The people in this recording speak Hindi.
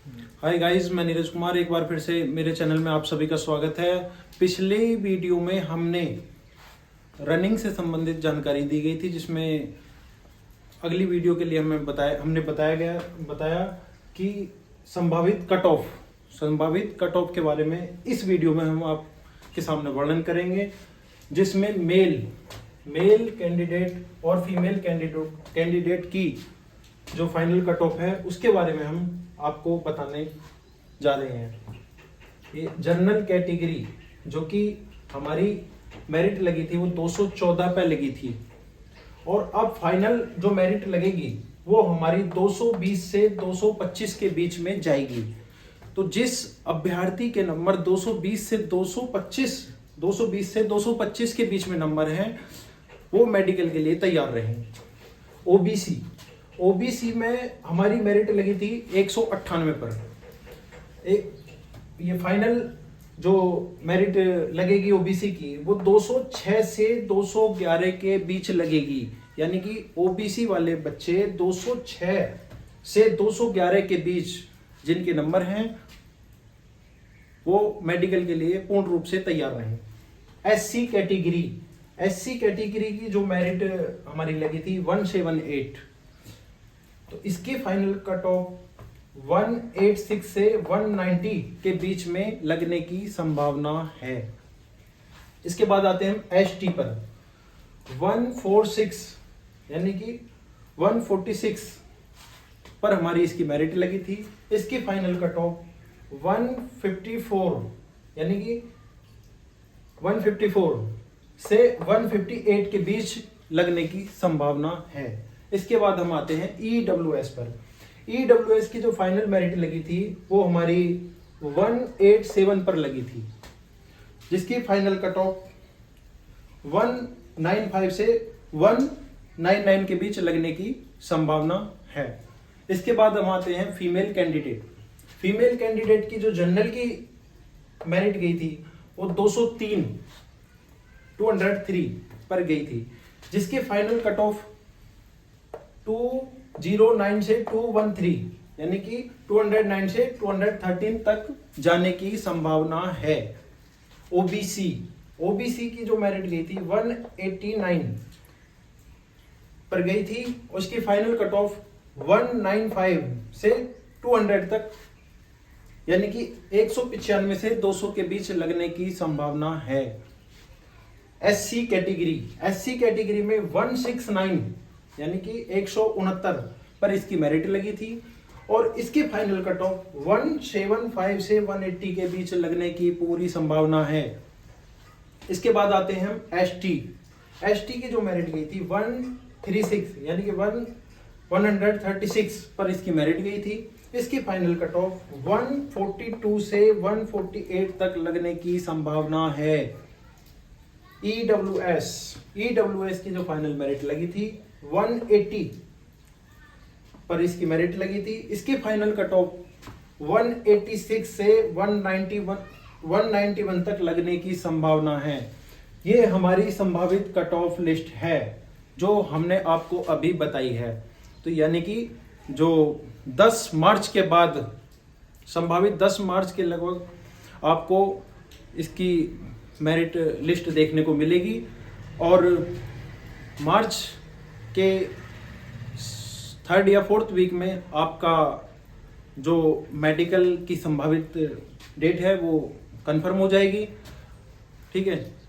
हाय गाइस, मैं नीरज कुमार एक बार फिर से मेरे चैनल में आप सभी का स्वागत है। पिछले वीडियो में हमने रनिंग से संबंधित जानकारी दी गई थी, जिसमें अगली वीडियो के लिए हमने बताया कि संभावित कट ऑफ के बारे में इस वीडियो में हम आपके सामने वर्णन करेंगे, जिसमें मेल कैंडिडेट और फीमेल कैंडिडेट की जो फाइनल कट ऑफ है उसके बारे में हम आपको बताने जा रहे हैं। ये जनरल कैटेगरी जो कि हमारी मेरिट लगी थी वो 214 पे लगी थी, और अब फाइनल जो मेरिट लगेगी वो हमारी 220 से 225 के बीच में जाएगी। तो जिस अभ्यर्थी के नंबर 220 से 225 के बीच में नंबर हैं वो मेडिकल के लिए तैयार रहें। ओबीसी में हमारी मेरिट लगी थी 198 पर। ये फाइनल जो मेरिट लगेगी ओबीसी की वो 206 से 211 के बीच लगेगी, यानी कि ओबीसी वाले बच्चे 206 से 211 के बीच जिनके नंबर हैं वो मेडिकल के लिए पूर्ण रूप से तैयार रहें। एससी कैटेगरी की जो मेरिट हमारी लगी थी 178, तो इसकी फाइनल कट ऑफ 186 से 190 के बीच में लगने की संभावना है। इसके बाद आते हैं एसटी पर। 146 यानी कि 146 पर हमारी इसकी मेरिट लगी थी। इसकी फाइनल कट ऑफ 154 यानी कि 154 से 158 के बीच लगने की संभावना है। इसके बाद हम आते हैं ईडब्ल्यूएस पर। ईडब्ल्यूएस की जो फाइनल मेरिट लगी थी वो हमारी 187 पर लगी थी, जिसकी फाइनल कट ऑफ 195 से 199 के बीच लगने की संभावना है। इसके बाद हम आते हैं फीमेल कैंडिडेट की जो जनरल की मेरिट गई थी वो 203 पर गई थी, जिसकी फाइनल कट ऑफ 209 से 213 यानी कि 209 से 213 तक जाने की संभावना है। ओबीसी की जो मेरिट गई थी 189 पर गई थी, उसकी फाइनल कट ऑफ 195 से 200 तक यानी कि 195 से 200 के बीच लगने की संभावना है। एससी कैटेगरी में 169 यानी कि 169 पर इसकी मेरिट लगी थी, और इसकी फाइनल कट ऑफ 175 से 180 के बीच लगने की पूरी संभावना है। इसके बाद आते हैं हम एसटी की जो मेरिट गई थी 136 यानी कि 136 पर इसकी मेरिट गई थी। इसकी फाइनल कट ऑफ 142 से 148 तक लगने की संभावना है। ईडब्ल्यूएस की जो फाइनल मेरिट लगी थी 180 पर इसकी मेरिट लगी थी। इसकी फाइनल कट ऑफ 186 से 191 तक लगने की संभावना है। ये हमारी संभावित कट ऑफ लिस्ट है जो हमने आपको अभी बताई है। तो यानी कि जो 10 मार्च के बाद, संभावित 10 मार्च के लगभग आपको इसकी मेरिट लिस्ट देखने को मिलेगी, और मार्च के 3rd या 4th वीक में आपका जो मेडिकल की संभावित डेट है वो कंफर्म हो जाएगी। ठीक है।